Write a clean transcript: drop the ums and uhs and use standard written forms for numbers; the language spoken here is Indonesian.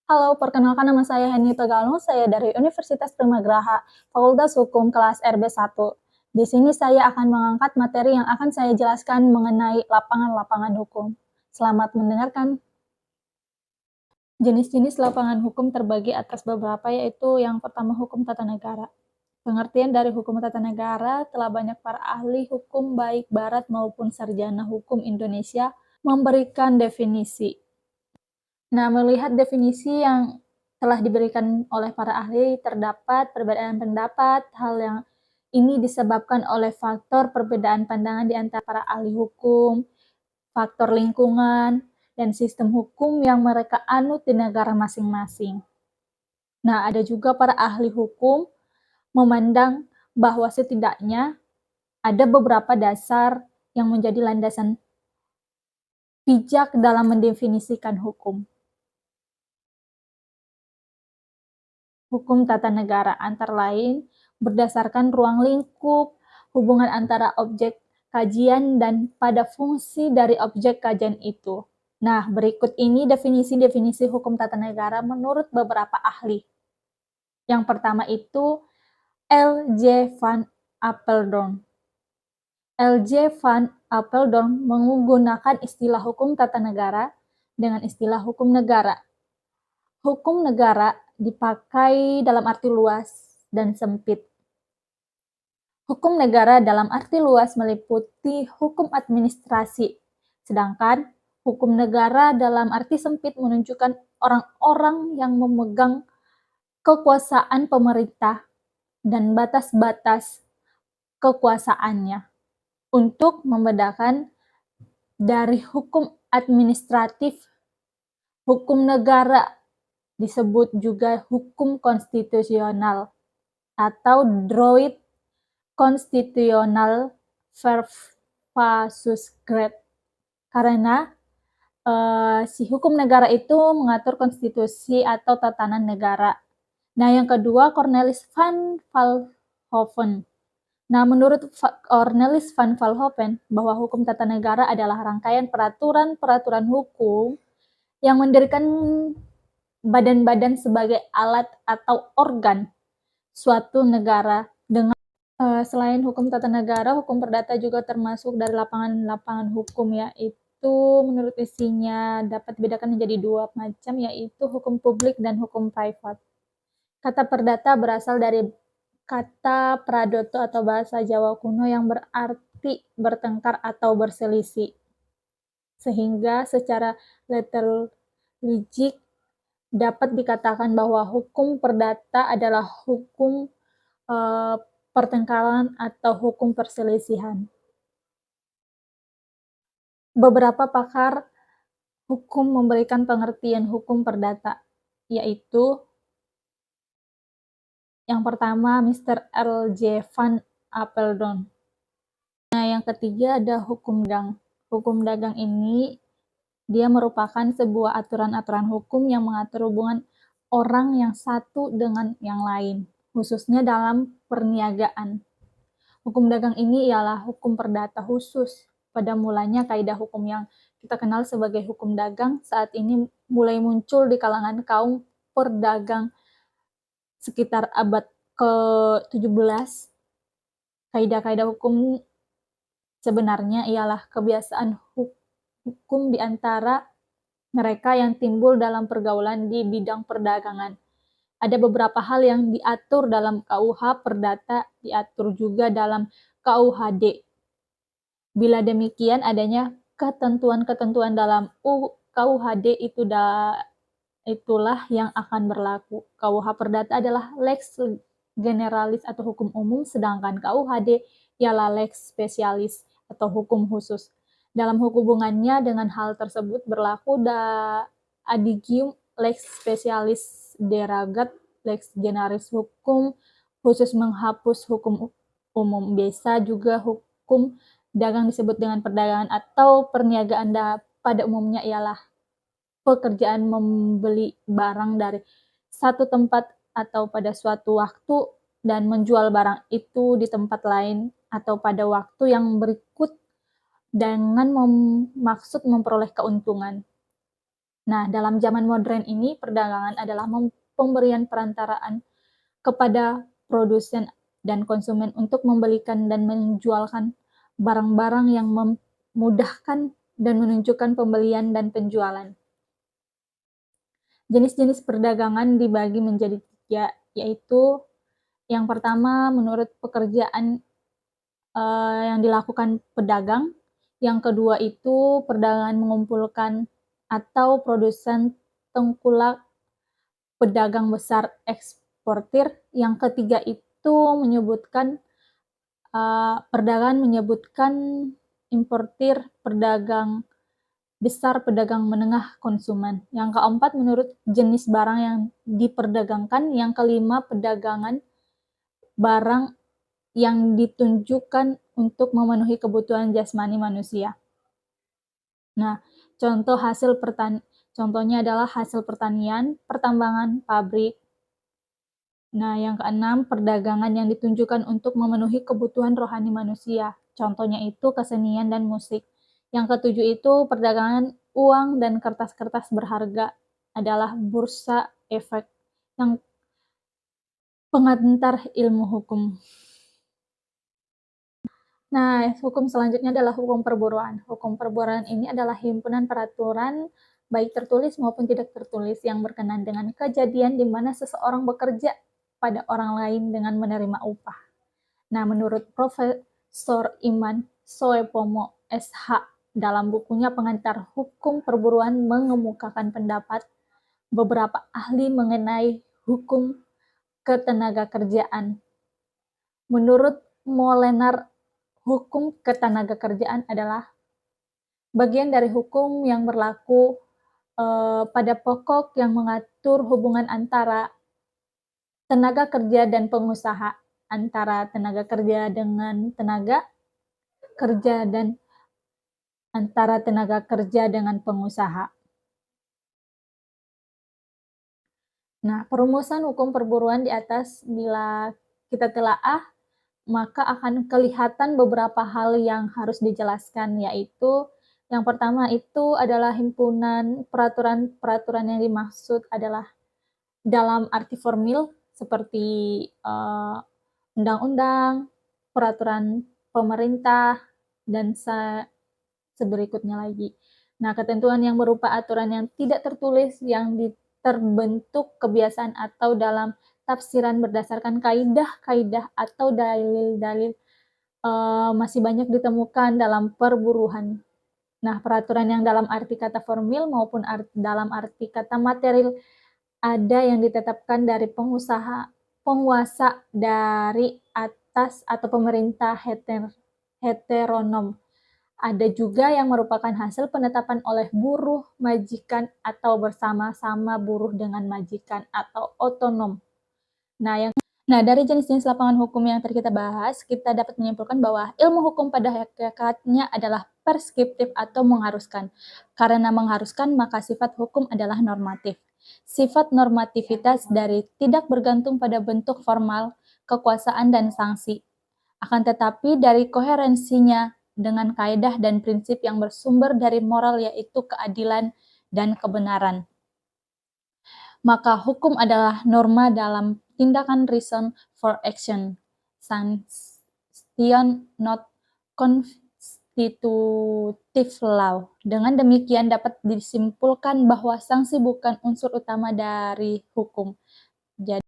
Halo, perkenalkan nama saya Henny Tegalung, saya dari Universitas Primagraha, Fakultas Hukum kelas RB1. Di sini saya akan mengangkat materi yang akan saya jelaskan mengenai lapangan-lapangan hukum. Selamat mendengarkan. Jenis-jenis lapangan hukum terbagi atas beberapa, yaitu yang pertama hukum tata negara. Pengertian dari hukum tata negara telah banyak para ahli hukum baik barat maupun sarjana hukum Indonesia memberikan definisi. Nah, melihat definisi yang telah diberikan oleh para ahli, terdapat perbedaan pendapat. Hal yang ini disebabkan oleh faktor perbedaan pandangan di antara para ahli hukum, faktor lingkungan, dan sistem hukum yang mereka anut di negara masing-masing. Nah, ada juga para ahli hukum memandang bahwa setidaknya ada beberapa dasar yang menjadi landasan bijak dalam mendefinisikan hukum. Hukum tata negara antara lain berdasarkan ruang lingkup, hubungan antara objek kajian dan pada fungsi dari objek kajian itu. Nah, berikut ini definisi-definisi hukum tata negara menurut beberapa ahli. Yang pertama itu L.J. van Apeldoorn. L.J. van Apeldoorn menggunakan istilah hukum tata negara dengan istilah hukum negara. Hukum negara dipakai dalam arti luas dan sempit. Hukum negara dalam arti luas meliputi hukum administrasi, sedangkan hukum negara dalam arti sempit menunjukkan orang-orang yang memegang kekuasaan pemerintah dan batas-batas kekuasaannya. Untuk membedakan dari hukum administratif, hukum negara disebut juga hukum konstitusional atau droit konstitusional versus grade, karena si hukum negara itu mengatur konstitusi atau tatanan negara. Nah, yang kedua Cornelis van Vollenhoven. Nah, menurut Cornelis van Vollenhoven bahwa hukum tata negara adalah rangkaian peraturan-peraturan hukum yang mendirikan badan-badan sebagai alat atau organ suatu negara dengan selain hukum tata negara, hukum perdata juga termasuk dari lapangan-lapangan hukum, yaitu menurut isinya dapat dibedakan menjadi dua macam, yaitu hukum publik dan hukum privat. Kata perdata berasal dari kata pradoto atau bahasa Jawa kuno yang berarti bertengkar atau berselisih. Sehingga secara letterligik dapat dikatakan bahwa hukum perdata adalah hukum pertengkaran atau hukum perselisihan. Beberapa pakar hukum memberikan pengertian hukum perdata, yaitu yang pertama Mr. L.J. van Apeldoorn. Nah, yang ketiga ada hukum dagang. Hukum dagang ini dia merupakan sebuah aturan-aturan hukum yang mengatur hubungan orang yang satu dengan yang lain, khususnya dalam perniagaan. Hukum dagang ini ialah hukum perdata khusus. Pada mulanya kaidah hukum yang kita kenal sebagai hukum dagang saat ini mulai muncul di kalangan kaum perdagang sekitar abad ke-17. Kaidah-kaidah hukum sebenarnya ialah kebiasaan hukum di antara mereka yang timbul dalam pergaulan di bidang perdagangan. Ada beberapa hal yang diatur dalam KUH Perdata, diatur juga dalam KUHD. Bila demikian, adanya ketentuan-ketentuan dalam KUHD itulah yang akan berlaku. KUH Perdata adalah lex generalis atau hukum umum, sedangkan KUHD ialah lex spesialis atau hukum khusus. Dalam hubungannya dengan hal tersebut berlaku adigium lex spesialis derogat lex generalis, hukum khusus menghapus hukum umum. Biasa juga hukum dagang disebut dengan perdagangan atau perniagaan. Pada umumnya ialah pekerjaan membeli barang dari satu tempat atau pada suatu waktu dan menjual barang itu di tempat lain atau pada waktu yang berikut dengan maksud memperoleh keuntungan. Nah, dalam zaman modern ini, perdagangan adalah pemberian perantaraan kepada produsen dan konsumen untuk membelikan dan menjualkan barang-barang yang memudahkan dan menunjukkan pembelian dan penjualan. Jenis-jenis perdagangan dibagi menjadi 3, yaitu yang pertama menurut pekerjaan yang dilakukan pedagang, yang kedua itu perdagangan mengumpulkan atau produsen tengkulak pedagang besar eksportir, yang ketiga itu menyebutkan perdagangan menyebutkan importir, pedagang besar, pedagang menengah, konsumen. Yang keempat menurut jenis barang yang diperdagangkan, yang kelima perdagangan barang yang ditunjukkan untuk memenuhi kebutuhan jasmani manusia. Nah, contohnya adalah hasil pertanian, pertambangan, pabrik. Nah, yang keenam, perdagangan yang ditunjukkan untuk memenuhi kebutuhan rohani manusia. Contohnya itu kesenian dan musik. Yang ketujuh itu perdagangan uang dan kertas-kertas berharga adalah bursa efek yang pengantar ilmu hukum. Nah, hukum selanjutnya adalah hukum perburuan. Hukum perburuan ini adalah himpunan peraturan baik tertulis maupun tidak tertulis yang berkenaan dengan kejadian di mana seseorang bekerja pada orang lain dengan menerima upah. Nah, menurut Profesor Iman Soepomo SH dalam bukunya Pengantar Hukum Perburuan mengemukakan pendapat beberapa ahli mengenai hukum ketenagakerjaan. Menurut Molenar, hukum ketenagakerjaan adalah bagian dari hukum yang berlaku pada pokok yang mengatur hubungan antara tenaga kerja dan pengusaha, antara tenaga kerja dengan tenaga kerja dan antara tenaga kerja dengan pengusaha. Nah, perumusan hukum perburuan di atas bila kita telaah, maka akan kelihatan beberapa hal yang harus dijelaskan, yaitu yang pertama itu adalah himpunan peraturan-peraturan yang dimaksud adalah dalam arti formil seperti undang-undang, peraturan pemerintah, dan seberikutnya lagi. Nah, ketentuan yang berupa aturan yang tidak tertulis yang terbentuk kebiasaan atau dalam tafsiran berdasarkan kaidah-kaidah atau dalil-dalil masih banyak ditemukan dalam perburuhan. Nah, peraturan yang dalam arti kata formil maupun dalam arti kata material ada yang ditetapkan dari penguasa dari atas atau pemerintah heteronom. Ada juga yang merupakan hasil penetapan oleh buruh, majikan, atau bersama-sama buruh dengan majikan atau otonom. Nah, dari jenis-jenis lapangan hukum yang tadi kita bahas, kita dapat menyimpulkan bahwa ilmu hukum pada hakikatnya adalah preskriptif atau mengharuskan. Karena mengharuskan, maka sifat hukum adalah normatif. Sifat normativitas dari tidak bergantung pada bentuk formal, kekuasaan, dan sanksi. Akan tetapi dari koherensinya dengan kaidah dan prinsip yang bersumber dari moral yaitu keadilan dan kebenaran. Maka hukum adalah norma dalam tindakan reason for action, sanction not constitutive law. Dengan demikian dapat disimpulkan bahwa sanksi bukan unsur utama dari hukum. Jadi